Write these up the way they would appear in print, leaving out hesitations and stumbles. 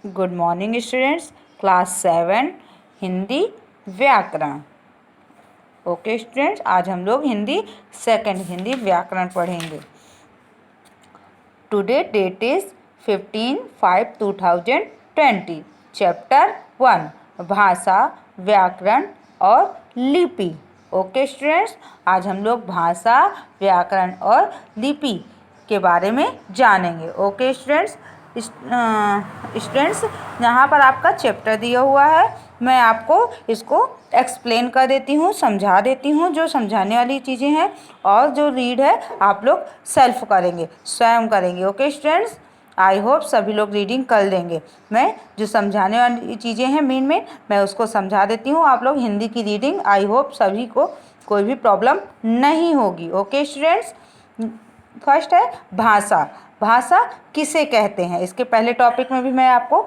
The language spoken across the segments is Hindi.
Good morning students, class 7 Hindi व्याकरण। ओके स्टूडेंट्स, आज हम लोग हिंदी सेकंड हिंदी व्याकरण पढ़ेंगे। Today date is 15/5/2020। चैप्टर 1 भाषा, व्याकरण और लिपि। ओके स्टूडेंट्स, आज हम लोग भाषा, व्याकरण और लिपि के बारे में जानेंगे। ओके स्टूडेंट्स, स्टूडेंट्स यहाँ पर आपका चैप्टर दिया हुआ है। मैं आपको इसको एक्सप्लेन कर देती हूँ, समझा देती हूँ जो समझाने वाली चीज़ें हैं, और जो रीड है आप लोग सेल्फ करेंगे, स्वयं करेंगे। ओके स्टूडेंट्स, आई होप सभी लोग रीडिंग कर लेंगे। मैं जो समझाने वाली चीज़ें हैं मेन मैं उसको समझा देती हूँ। आप लोग हिंदी की रीडिंग आई होप सभी को कोई भी प्रॉब्लम नहीं होगी। ओके स्टूडेंट्स, फर्स्ट है भाषा। भाषा किसे कहते हैं? इसके पहले टॉपिक में भी मैं आपको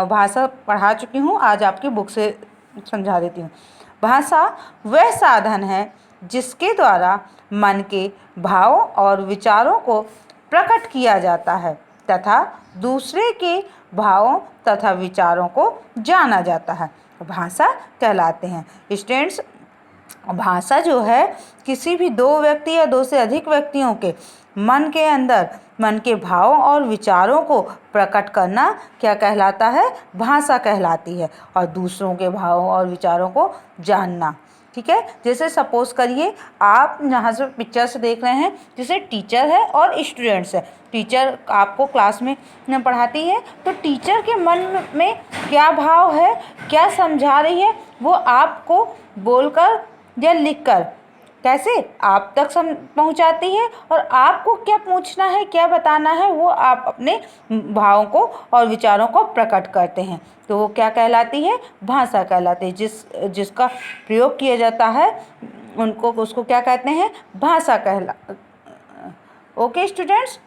भाषा पढ़ा चुकी हूँ, आज आपकी बुक से समझा देती हूँ। भाषा वह साधन है जिसके द्वारा मन के भावों और विचारों को प्रकट किया जाता है तथा दूसरे के भावों तथा विचारों को जाना जाता है, भाषा कहलाते हैं। स्टूडेंट्स, भाषा जो है किसी भी दो व्यक्ति या दो से अधिक व्यक्तियों के मन के अंदर मन के भावों और विचारों को प्रकट करना क्या कहलाता है? भाषा कहलाती है। और दूसरों के भावों और विचारों को जानना, ठीक है। जैसे सपोज करिए आप यहाँ से पिक्चर से देख रहे हैं, जैसे टीचर है और स्टूडेंट्स है। टीचर आपको क्लास में पढ़ाती है, तो टीचर के मन में क्या भाव है, क्या समझा रही है, वो आपको बोलकर या लिखकर कैसे आप तक पहुंचाती है, और आपको क्या पूछना है, क्या बताना है, वो आप अपने भावों को और विचारों को प्रकट करते हैं, तो वो क्या कहलाती है? भाषा कहलाती है। जिसका प्रयोग किया जाता है उसको क्या कहते हैं? भाषा कहला। ओके स्टूडेंट्स,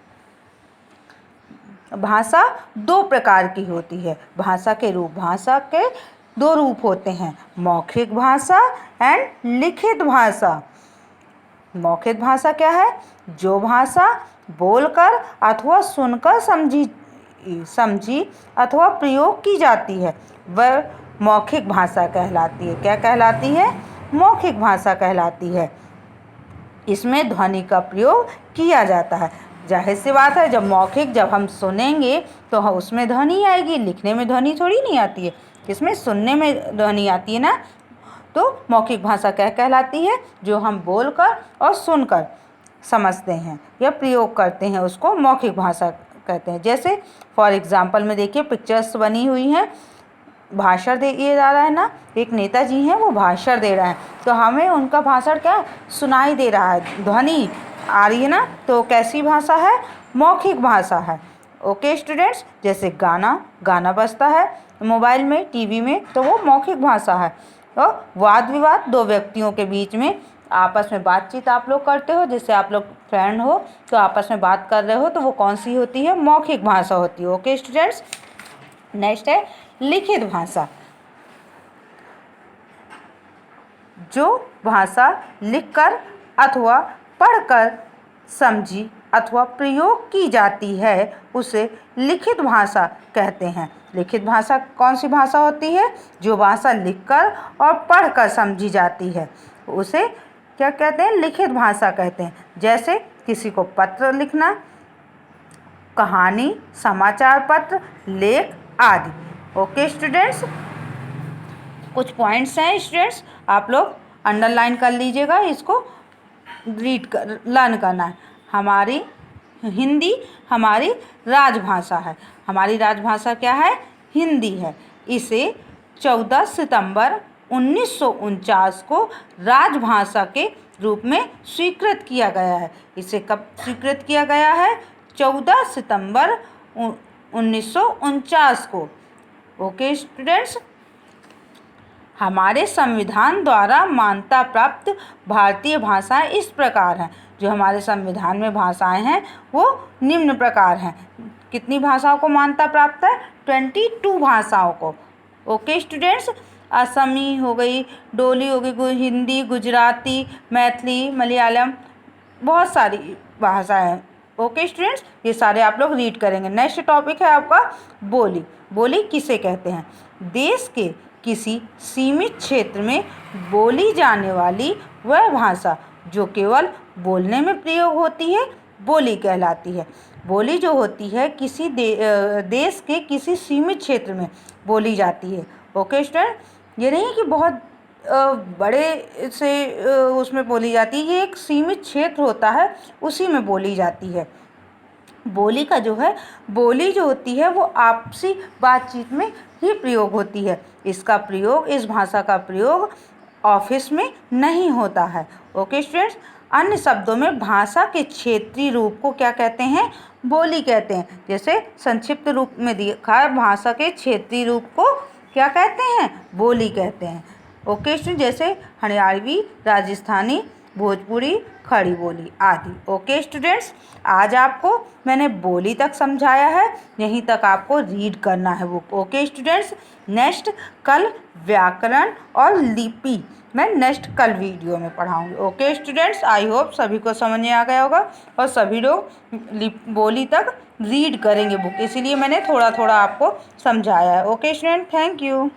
भाषा दो प्रकार की होती है। भाषा के दो रूप होते हैं, मौखिक भाषा एंड लिखित भाषा। मौखिक भाषा क्या है? जो भाषा बोलकर अथवा सुनकर समझी अथवा प्रयोग की जाती है वह मौखिक भाषा कहलाती है। क्या कहलाती है? मौखिक भाषा कहलाती है। इसमें ध्वनि का प्रयोग किया जाता है। जाहिर सी बात है, जब हम सुनेंगे तो उसमें ध्वनि आएगी, लिखने में ध्वनि थोड़ी नहीं आती है, इसमें सुनने में ध्वनि आती है ना। तो मौखिक भाषा क्या कहलाती है? जो हम बोलकर और सुनकर समझते हैं या प्रयोग करते हैं उसको मौखिक भाषा कहते हैं। जैसे फॉर एग्जांपल में देखिए पिक्चर्स बनी हुई हैं, भाषण दिया जा रहा है ना, एक नेताजी हैं वो भाषण दे रहे हैं, तो हमें उनका भाषण क्या सुनाई दे रहा है, ध्वनि आ रही है ना, तो कैसी भाषा है? मौखिक भाषा है। ओके स्टूडेंट्स, जैसे गाना बजता है मोबाइल में, टीवी में, तो वो मौखिक भाषा है। तो वाद विवाद दो व्यक्तियों के बीच में आपस में बातचीत आप लोग करते हो, जैसे आप लोग फ्रेंड हो तो आपस में बात कर रहे हो, तो वो कौन सी होती है? मौखिक भाषा होती है। ओके स्टूडेंट्स, नेक्स्ट है लिखित भाषा। जो भाषा लिखकर अथवा पढ़कर समझी अथवा प्रयोग की जाती है उसे लिखित भाषा कहते हैं। लिखित भाषा कौन सी भाषा होती है? जो भाषा लिखकर और पढ़कर समझी जाती है उसे क्या कहते हैं? लिखित भाषा कहते हैं। जैसे किसी को पत्र लिखना, कहानी, समाचार पत्र, लेख आदि। ओके स्टूडेंट्स, कुछ पॉइंट्स हैं स्टूडेंट्स, आप लोग अंडरलाइन कर लीजिएगा, इसको लर्न करना है। हमारी हिंदी हमारी राजभाषा है। हमारी राजभाषा क्या है? हिंदी है। इसे 14 सितंबर 1949 को राजभाषा के रूप में स्वीकृत किया गया है। इसे कब स्वीकृत किया गया है? 14 सितंबर 1949 को। ओके स्टूडेंट्स, हमारे संविधान द्वारा मान्यता प्राप्त भारतीय भाषाएं इस प्रकार हैं। जो हमारे संविधान में भाषाएं हैं वो निम्न प्रकार हैं। कितनी भाषाओं को मान्यता प्राप्त है? 22 भाषाओं को। ओके स्टूडेंट्स, असमी हो गई, डोली हो गई, हिंदी, गुजराती, मैथिली, मलयालम, बहुत सारी भाषाएं हैं। ओके स्टूडेंट्स, ये सारे आप लोग रीड करेंगे। नेक्स्ट टॉपिक है आपका बोली। बोली किसे कहते हैं? देश के किसी सीमित क्षेत्र में बोली जाने वाली वह भाषा जो केवल बोलने में प्रयोग होती है, बोली कहलाती है। बोली जो होती है किसी देश के किसी सीमित क्षेत्र में बोली जाती है। ओके स्टूडेंट, ये नहीं कि बहुत बड़े से उसमें बोली जाती है, ये एक सीमित क्षेत्र होता है, उसी में बोली जाती है। बोली का जो है, बोली जो होती है वो आपसी बातचीत में ही प्रयोग होती है। इसका प्रयोग, इस भाषा का प्रयोग ऑफिस में नहीं होता है। ओके स्टूडेंट्स, अन्य शब्दों में भाषा के क्षेत्रीय रूप को क्या कहते हैं? बोली कहते हैं। जैसे संक्षिप्त रूप में दिखा है, भाषा के क्षेत्रीय रूप को क्या कहते हैं? बोली कहते हैं। ओके स्टूडेंट, जैसे हरियाणवी, राजस्थानी, भोजपुरी, खड़ी बोली आदि। ओके स्टूडेंट्स, आज आपको मैंने बोली तक समझाया है, यहीं तक आपको रीड करना है बुक। ओके स्टूडेंट्स, नेक्स्ट कल व्याकरण और लिपि मैं नेक्स्ट कल वीडियो में पढ़ाऊंगी। ओके स्टूडेंट्स, आई होप सभी को समझ में आ गया होगा और सभी लोग बोली तक रीड करेंगे बुक, इसीलिए मैंने थोड़ा थोड़ा आपको समझाया है। Okay student, thank you.